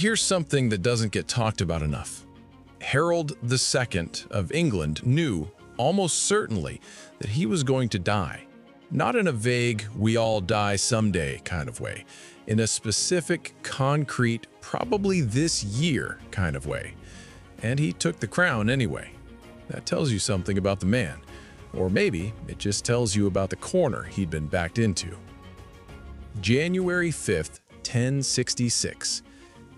here's something that doesn't get talked about enough. Harold II of England knew, almost certainly, that he was going to die. Not in a vague, we all die someday kind of way. In a specific, concrete, probably this year kind of way. And he took the crown anyway. That tells you something about the man. Or maybe it just tells you about the corner he'd been backed into. January 5th, 1066.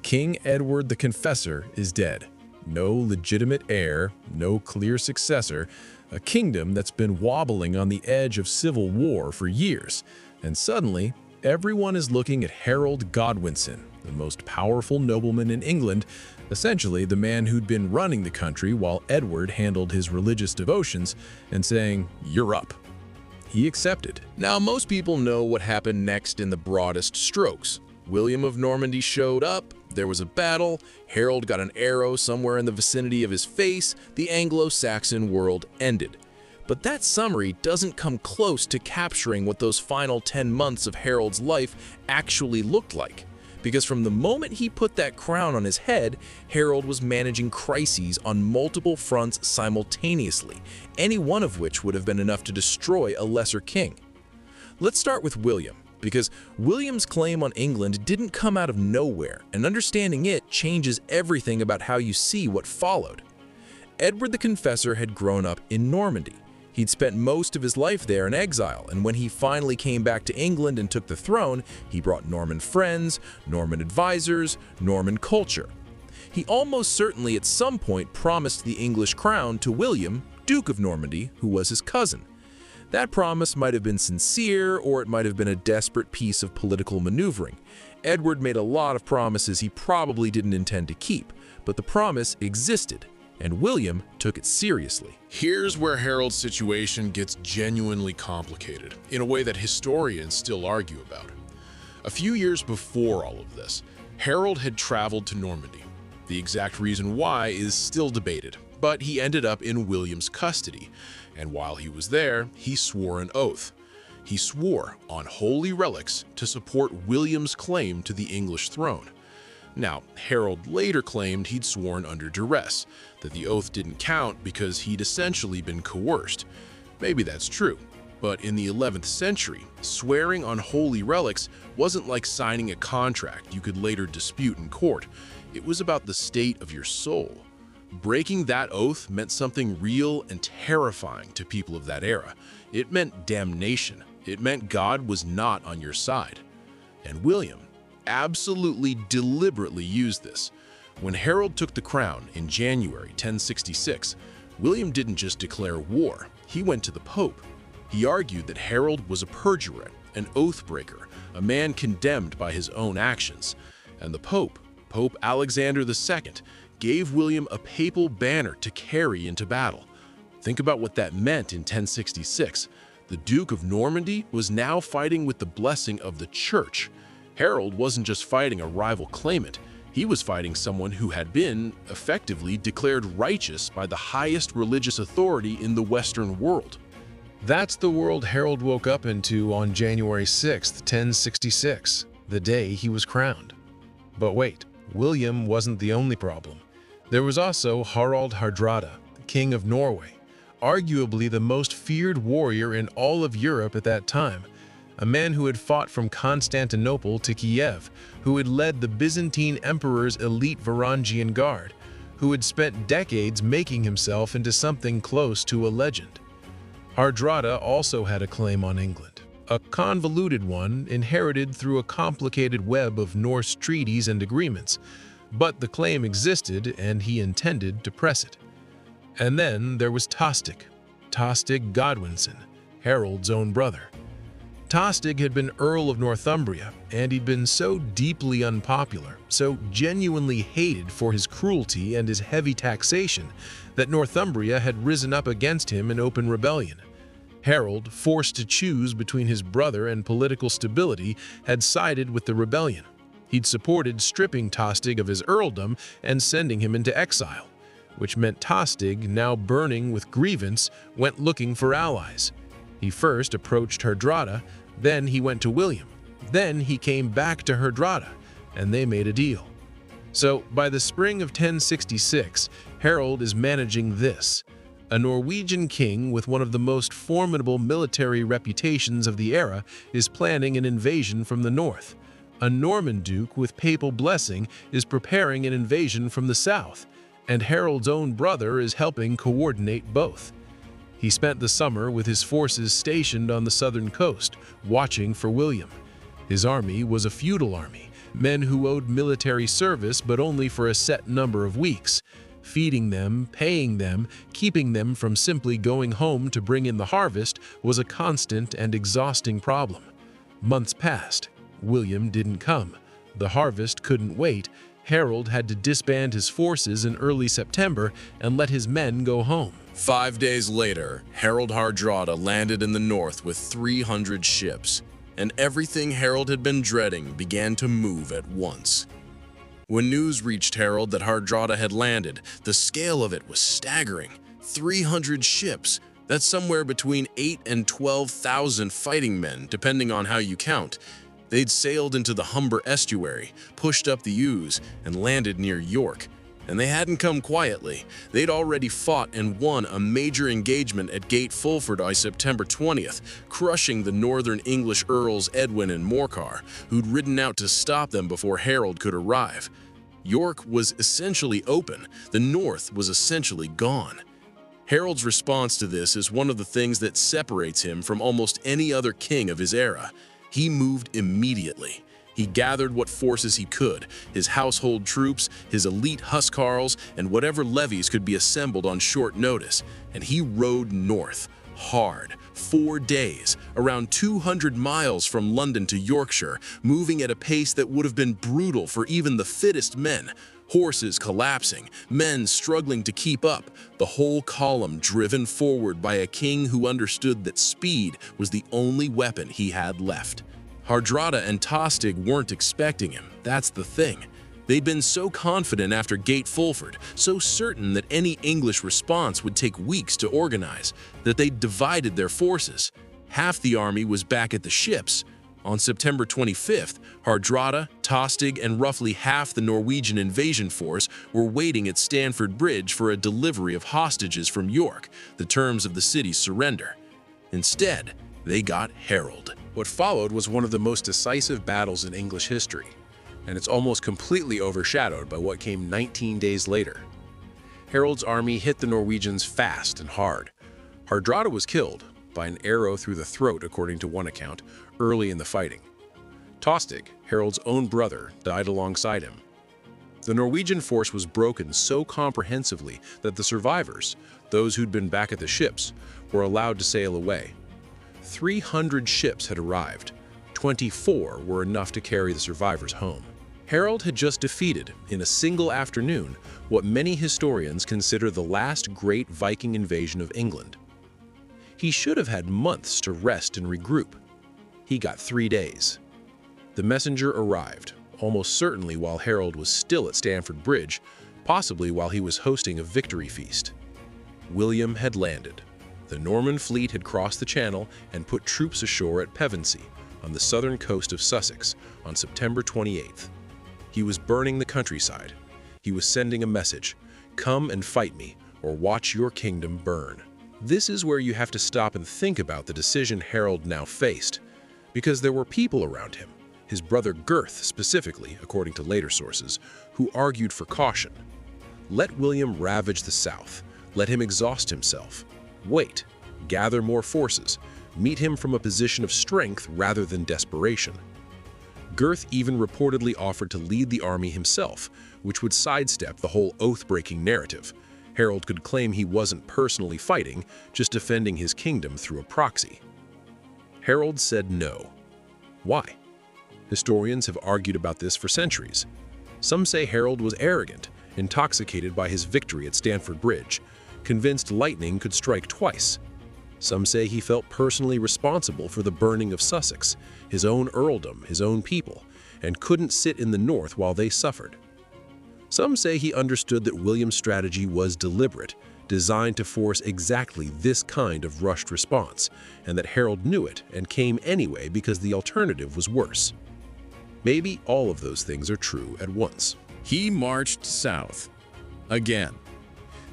King Edward the Confessor is dead. No legitimate heir, no clear successor, a kingdom that's been wobbling on the edge of civil war for years. And suddenly, everyone is looking at Harold Godwinson, the most powerful nobleman in England, essentially the man who'd been running the country while Edward handled his religious devotions, and saying, "You're up." He accepted. Now, most people know what happened next in the broadest strokes. William of Normandy showed up, there was a battle, Harold got an arrow somewhere in the vicinity of his face, the Anglo-Saxon world ended. But that summary doesn't come close to capturing what those final 10 months of Harold's life actually looked like. Because from the moment he put that crown on his head, Harold was managing crises on multiple fronts simultaneously, any one of which would have been enough to destroy a lesser king. Let's start with William, because William's claim on England didn't come out of nowhere, and understanding it changes everything about how you see what followed. Edward the Confessor had grown up in Normandy. He'd spent most of his life there in exile, and when he finally came back to England and took the throne, he brought Norman friends, Norman advisors, Norman culture. He almost certainly at some point promised the English crown to William, Duke of Normandy, who was his cousin. That promise might have been sincere, or it might have been a desperate piece of political maneuvering. Edward made a lot of promises he probably didn't intend to keep, but the promise existed, and William took it seriously. Here's where Harold's situation gets genuinely complicated, in a way that historians still argue about. A few years before all of this, Harold had traveled to Normandy. The exact reason why is still debated, but he ended up in William's custody, and while he was there, he swore an oath. He swore on holy relics to support William's claim to the English throne. Now, Harold later claimed he'd sworn under duress, that the oath didn't count because he'd essentially been coerced. Maybe that's true, but in the 11th century, swearing on holy relics wasn't like signing a contract you could later dispute in court. It was about the state of your soul. Breaking that oath meant something real and terrifying to people of that era. It meant damnation. It meant God was not on your side. And William absolutely deliberately used this. When Harold took the crown in January 1066, William didn't just declare war, he went to the Pope. He argued that Harold was a perjurer, an oath breaker, a man condemned by his own actions. And the Pope, Pope Alexander II, gave William a papal banner to carry into battle. Think about what that meant in 1066. The Duke of Normandy was now fighting with the blessing of the Church. Harold wasn't just fighting a rival claimant, he was fighting someone who had been, effectively, declared righteous by the highest religious authority in the Western world. That's the world Harold woke up into on January 6th, 1066, the day he was crowned. But wait, William wasn't the only problem. There was also Harald Hardrada, King of Norway, arguably the most feared warrior in all of Europe at that time. A man who had fought from Constantinople to Kiev, who had led the Byzantine Emperor's elite Varangian Guard, who had spent decades making himself into something close to a legend. Hardrada also had a claim on England, a convoluted one inherited through a complicated web of Norse treaties and agreements, but the claim existed and he intended to press it. And then there was Tostig Godwinson, Harold's own brother. Tostig had been Earl of Northumbria, and he'd been so deeply unpopular, so genuinely hated for his cruelty and his heavy taxation, that Northumbria had risen up against him in open rebellion. Harold, forced to choose between his brother and political stability, had sided with the rebellion. He'd supported stripping Tostig of his earldom and sending him into exile, which meant Tostig, now burning with grievance, went looking for allies. He first approached Hardrada, then he went to William, then he came back to Hardrada, and they made a deal. So, by the spring of 1066, Harold is managing this. A Norwegian king with one of the most formidable military reputations of the era is planning an invasion from the north. A Norman duke with papal blessing is preparing an invasion from the south, and Harold's own brother is helping coordinate both. He spent the summer with his forces stationed on the southern coast, watching for William. His army was a feudal army, men who owed military service but only for a set number of weeks. Feeding them, paying them, keeping them from simply going home to bring in the harvest was a constant and exhausting problem. Months passed. William didn't come. The harvest couldn't wait. Harold had to disband his forces in early September and let his men go home. 5 days later, Harold Hardrada landed in the north with 300 ships, and everything Harold had been dreading began to move at once. When news reached Harold that Hardrada had landed, the scale of it was staggering. 300 ships, that's somewhere between 8 and 12,000 fighting men, depending on how you count. They'd sailed into the Humber estuary, pushed up the Ouse, and landed near York. And they hadn't come quietly. They'd already fought and won a major engagement at Gate Fulford on September 20th, crushing the northern English Earls Edwin and Morcar, who'd ridden out to stop them before Harold could arrive. York was essentially open. The north was essentially gone. Harold's response to this is one of the things that separates him from almost any other king of his era. He moved immediately. He gathered what forces he could, his household troops, his elite huscarls, and whatever levies could be assembled on short notice, and he rode north, hard, 4 days, around 200 miles from London to Yorkshire, moving at a pace that would have been brutal for even the fittest men. Horses collapsing, men struggling to keep up, the whole column driven forward by a king who understood that speed was the only weapon he had left. Hardrada and Tostig weren't expecting him, that's the thing. They'd been so confident after Gate Fulford, so certain that any English response would take weeks to organize, that they'd divided their forces. Half the army was back at the ships. On September 25th, Hardrada, Tostig, and roughly half the Norwegian invasion force were waiting at Stamford Bridge for a delivery of hostages from York, the terms of the city's surrender. Instead, they got Harold. What followed was one of the most decisive battles in English history, and it's almost completely overshadowed by what came 19 days later. Harold's army hit the Norwegians fast and hard. Hardrada was killed by an arrow through the throat, according to one account, early in the fighting. Tostig, Harold's own brother, died alongside him. The Norwegian force was broken so comprehensively that the survivors, those who'd been back at the ships, were allowed to sail away. 300 ships had arrived. 24 were enough to carry the survivors home. Harold had just defeated, in a single afternoon, what many historians consider the last great Viking invasion of England. He should have had months to rest and regroup. He got 3 days. The messenger arrived, almost certainly while Harold was still at Stamford Bridge, possibly while he was hosting a victory feast. William had landed. The Norman fleet had crossed the Channel and put troops ashore at Pevensey, on the southern coast of Sussex, on September 28th. He was burning the countryside. He was sending a message, "Come and fight me, or watch your kingdom burn." This is where you have to stop and think about the decision Harold now faced, because there were people around him, his brother Gurth specifically, according to later sources, who argued for caution. Let William ravage the south. Let him exhaust himself. Wait, gather more forces, meet him from a position of strength rather than desperation. Gurth even reportedly offered to lead the army himself, which would sidestep the whole oath-breaking narrative. Harold could claim he wasn't personally fighting, just defending his kingdom through a proxy. Harold said no. Why? Historians have argued about this for centuries. Some say Harold was arrogant, intoxicated by his victory at Stamford Bridge, convinced lightning could strike twice. Some say he felt personally responsible for the burning of Sussex, his own earldom, his own people, and couldn't sit in the north while they suffered. Some say he understood that William's strategy was deliberate, designed to force exactly this kind of rushed response, and that Harold knew it and came anyway because the alternative was worse. Maybe all of those things are true at once. he marched south. Again.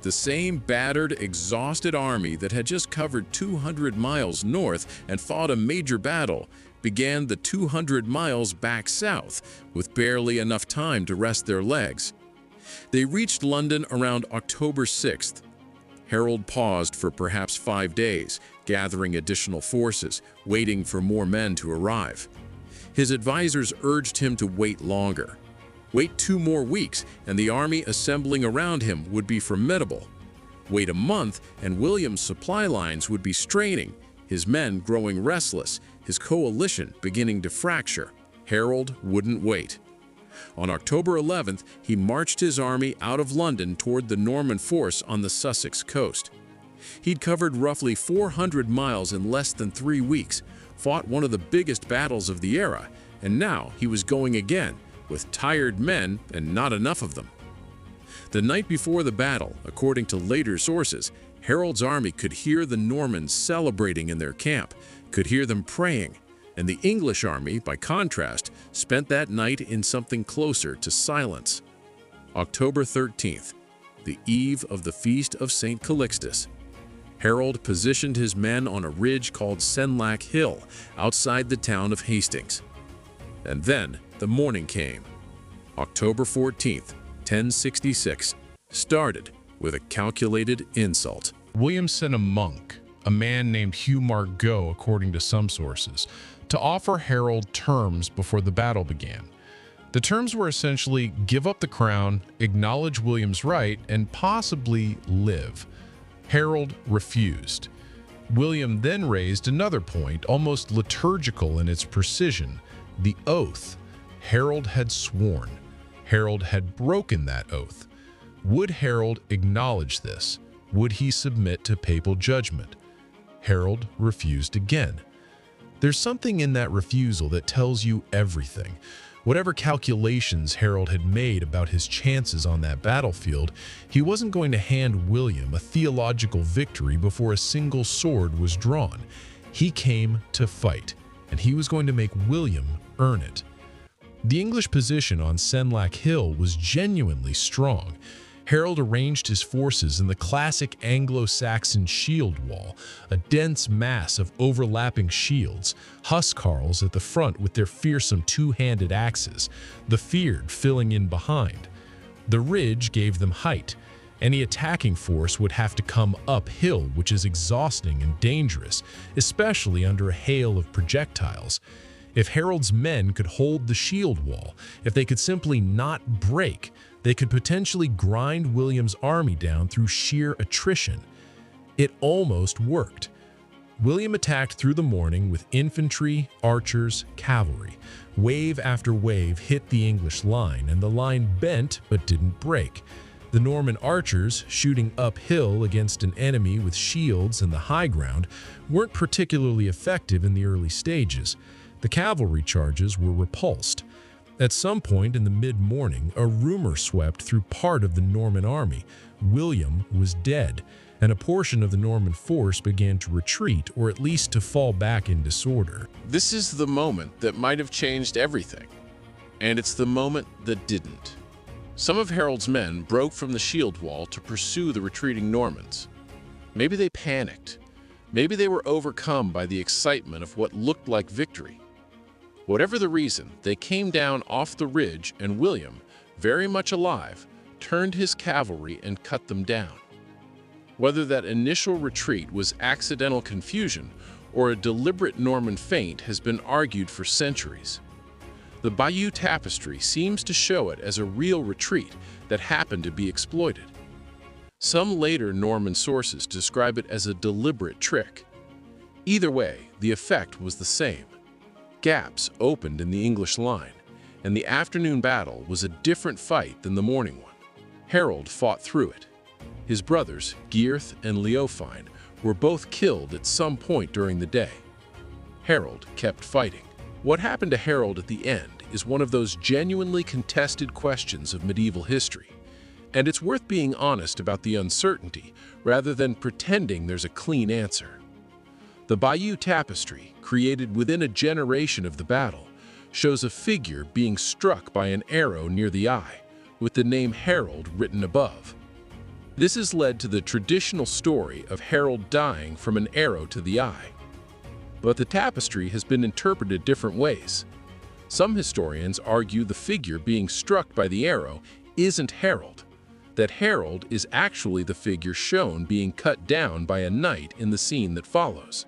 The same battered, exhausted army that had just covered 200 miles north and fought a major battle began the 200 miles back south with barely enough time to rest their legs. They reached London around October 6th. Harold paused for perhaps 5 days, gathering additional forces, waiting for more men to arrive. His advisors urged him to wait longer. Wait 2 more weeks, and the army assembling around him would be formidable. Wait a month, and William's supply lines would be straining, his men growing restless, his coalition beginning to fracture. Harold wouldn't wait. On October 11th, he marched his army out of London toward the Norman force on the Sussex coast. He'd covered roughly 400 miles in less than 3 weeks, fought one of the biggest battles of the era, and now he was going again, with tired men and not enough of them. The night before the battle, according to later sources, Harold's army could hear the Normans celebrating in their camp, could hear them praying, and the English army, by contrast, spent that night in something closer to silence. October 13th, the eve of the feast of St. Calixtus. Harold positioned his men on a ridge called Senlac Hill, outside the town of Hastings. And then the morning came. October 14th, 1066, started with a calculated insult. William sent a monk, a man named Hugh Margot according to some sources, to offer Harold terms before the battle began. The terms were essentially give up the crown, acknowledge William's right, and possibly live. Harold refused. William then raised another point, almost liturgical in its precision, the oath. Harold had sworn. Harold had broken that oath. Would Harold acknowledge this? Would he submit to papal judgment? Harold refused again. There's something in that refusal that tells you everything. Whatever calculations Harold had made about his chances on that battlefield, he wasn't going to hand William a theological victory before a single sword was drawn. He came to fight, and he was going to make William earn it. The English position on Senlac Hill was genuinely strong. Harold arranged his forces in the classic Anglo-Saxon shield wall, a dense mass of overlapping shields, huscarls at the front with their fearsome two-handed axes, the feared filling in behind. The ridge gave them height. Any attacking force would have to come uphill, which is exhausting and dangerous, especially under a hail of projectiles. If Harold's men could hold the shield wall, if they could simply not break, they could potentially grind William's army down through sheer attrition. It almost worked. William attacked through the morning with infantry, archers, cavalry. Wave after wave hit the English line, and the line bent but didn't break. The Norman archers, shooting uphill against an enemy with shields in the high ground, weren't particularly effective in the early stages. The cavalry charges were repulsed. At some point in the mid-morning, a rumor swept through part of the Norman army. William was dead, and a portion of the Norman force began to retreat, or at least to fall back in disorder. This is the moment that might have changed everything, and it's the moment that didn't. Some of Harold's men broke from the shield wall to pursue the retreating Normans. Maybe they panicked. Maybe they were overcome by the excitement of what looked like victory. Whatever the reason, they came down off the ridge, and William, very much alive, turned his cavalry and cut them down. Whether that initial retreat was accidental confusion or a deliberate Norman feint has been argued for centuries. The Bayeux Tapestry seems to show it as a real retreat that happened to be exploited. Some later Norman sources describe it as a deliberate trick. Either way, the effect was the same. Gaps opened in the English line, and the afternoon battle was a different fight than the morning one. Harold fought through it. His brothers, Geirth and Leofwine, were both killed at some point during the day. Harold kept fighting. What happened to Harold at the end is one of those genuinely contested questions of medieval history, and it's worth being honest about the uncertainty rather than pretending there's a clean answer. The Bayeux Tapestry, created within a generation of the battle, shows a figure being struck by an arrow near the eye, with the name Harold written above. This has led to the traditional story of Harold dying from an arrow to the eye. But the tapestry has been interpreted different ways. Some historians argue the figure being struck by the arrow isn't Harold, that Harold is actually the figure shown being cut down by a knight in the scene that follows.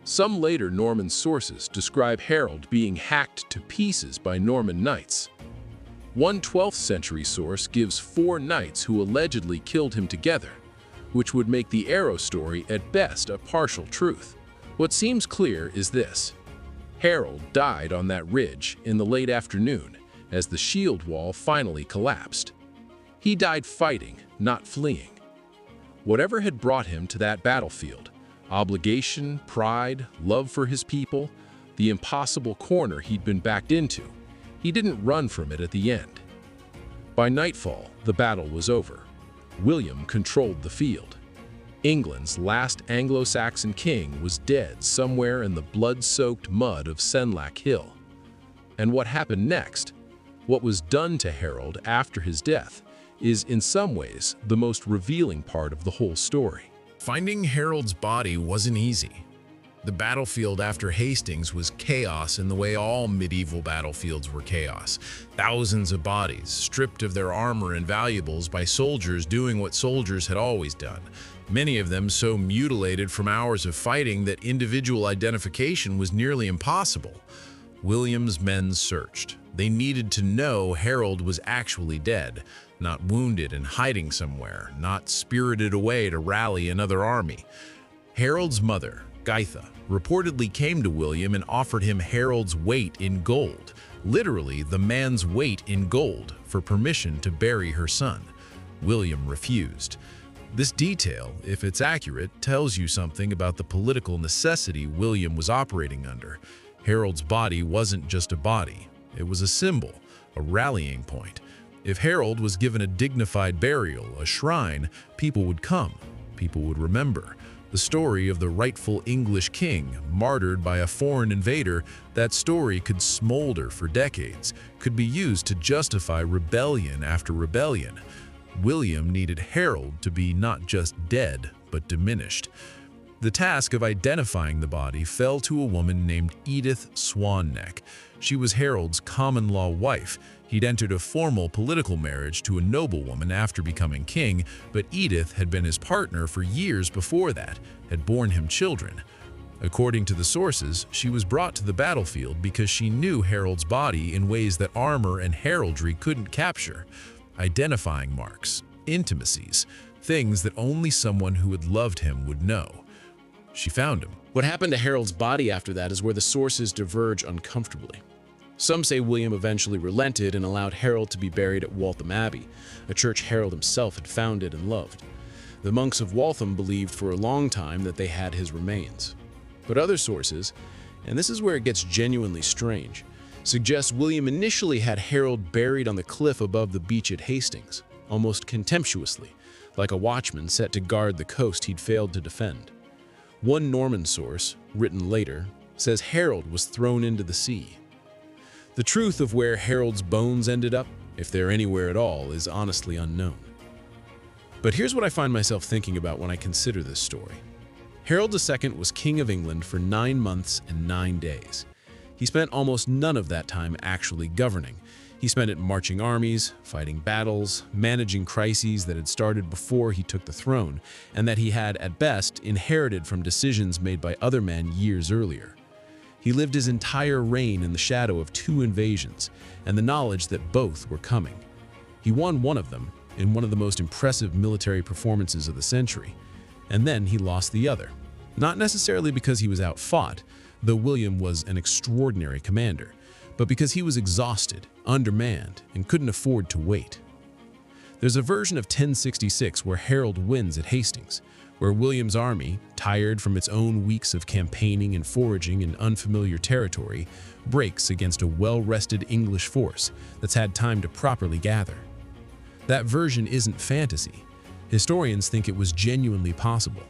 Some later Norman sources describe Harold being hacked to pieces by Norman knights. One 12th century source gives 4 knights who allegedly killed him together, which would make the arrow story at best a partial truth. What seems clear is this: Harold died on that ridge in the late afternoon as the shield wall finally collapsed. He died fighting, not fleeing. Whatever had brought him to that battlefield, obligation, pride, love for his people, the impossible corner he'd been backed into, he didn't run from it at the end. By nightfall, the battle was over. William controlled the field. England's last Anglo-Saxon king was dead somewhere in the blood-soaked mud of Senlac Hill. And what happened next, what was done to Harold after his death, is in some ways the most revealing part of the whole story. Finding Harold's body wasn't easy. The battlefield after Hastings was chaos in the way all medieval battlefields were chaos. Thousands of bodies, stripped of their armor and valuables by soldiers doing what soldiers had always done. Many of them so mutilated from hours of fighting that individual identification was nearly impossible. William's men searched. They needed to know Harold was actually dead, not wounded and hiding somewhere, not spirited away to rally another army. Harold's mother, Gaitha, reportedly came to William and offered him Harold's weight in gold, literally the man's weight in gold, for permission to bury her son. William refused. This detail, if it's accurate, tells you something about the political necessity William was operating under. Harold's body wasn't just a body. It was a symbol, a rallying point. If Harold was given a dignified burial, a shrine, people would come, people would remember. The story of the rightful English king, martyred by a foreign invader, that story could smolder for decades, could be used to justify rebellion after rebellion. William needed Harold to be not just dead, but diminished. The task of identifying the body fell to a woman named Edith Swanneck. She was Harold's common-law wife. He'd entered a formal political marriage to a noblewoman after becoming king, but Edith had been his partner for years before that, had borne him children. According to the sources, she was brought to the battlefield because she knew Harold's body in ways that armor and heraldry couldn't capture. Identifying marks, intimacies, things that only someone who had loved him would know. She found him. What happened to Harold's body after that is where the sources diverge uncomfortably. Some say William eventually relented and allowed Harold to be buried at Waltham Abbey, a church Harold himself had founded and loved. The monks of Waltham believed for a long time that they had his remains. But other sources, and this is where it gets genuinely strange, suggest William initially had Harold buried on the cliff above the beach at Hastings, almost contemptuously, like a watchman set to guard the coast he'd failed to defend. One Norman source, written later, says Harold was thrown into the sea. The truth of where Harold's bones ended up, if they're anywhere at all, is honestly unknown. But here's what I find myself thinking about when I consider this story. Harold II was King of England for 9 months and 9 days. He spent almost none of that time actually governing. He spent it marching armies, fighting battles, managing crises that had started before he took the throne, and that he had, at best, inherited from decisions made by other men years earlier. He lived his entire reign in the shadow of 2 invasions, and the knowledge that both were coming. He won one of them, in one of the most impressive military performances of the century, and then he lost the other. Not necessarily because he was outfought, though William was an extraordinary commander, but because he was exhausted, undermanned, and couldn't afford to wait. There's a version of 1066 where Harold wins at Hastings, where William's army, tired from its own weeks of campaigning and foraging in unfamiliar territory, breaks against a well-rested English force that's had time to properly gather. That version isn't fantasy. Historians think it was genuinely possible.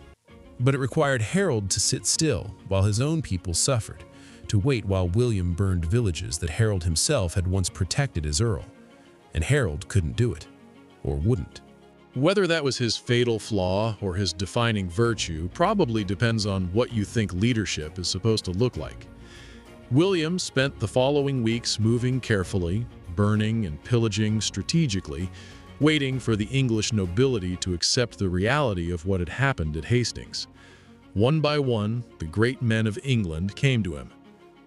But it required Harold to sit still while his own people suffered, to wait while William burned villages that Harold himself had once protected as Earl. and Harold couldn't do it, or wouldn't. Whether that was his fatal flaw or his defining virtue probably depends on what you think leadership is supposed to look like. William spent the following weeks moving carefully, burning and pillaging strategically, waiting for the English nobility to accept the reality of what had happened at Hastings. One by one, the great men of England came to him.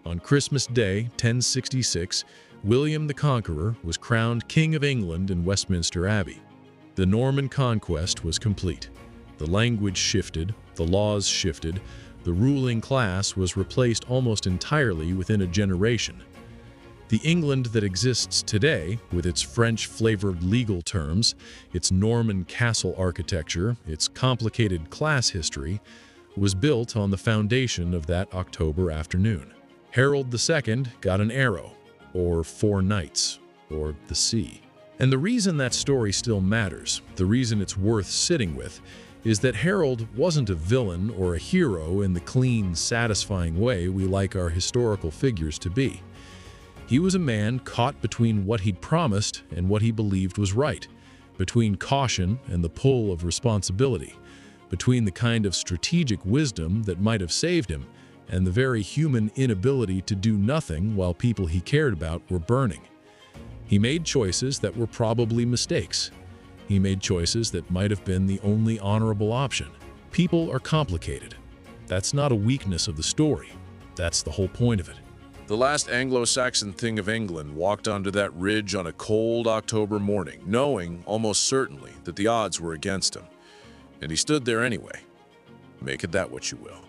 On Christmas Day, 1066, William the Conqueror was crowned King of England in Westminster Abbey. The Norman conquest was complete. The language shifted, the laws shifted, the ruling class was replaced almost entirely within a generation. The England that exists today, with its French-flavored legal terms, its Norman castle architecture, its complicated class history, was built on the foundation of that October afternoon. Harold II got an arrow, or 4 knights, or the sea. And the reason that story still matters, the reason it's worth sitting with, is that Harold wasn't a villain or a hero in the clean, satisfying way we like our historical figures to be. He was a man caught between what he'd promised and what he believed was right, between caution and the pull of responsibility, between the kind of strategic wisdom that might have saved him and the very human inability to do nothing while people he cared about were burning. He made choices that were probably mistakes. He made choices that might have been the only honorable option. People are complicated. That's not a weakness of the story. That's the whole point of it. The last Anglo-Saxon King of England walked onto that ridge on a cold October morning, knowing almost certainly that the odds were against him. And he stood there anyway. Make it that what you will.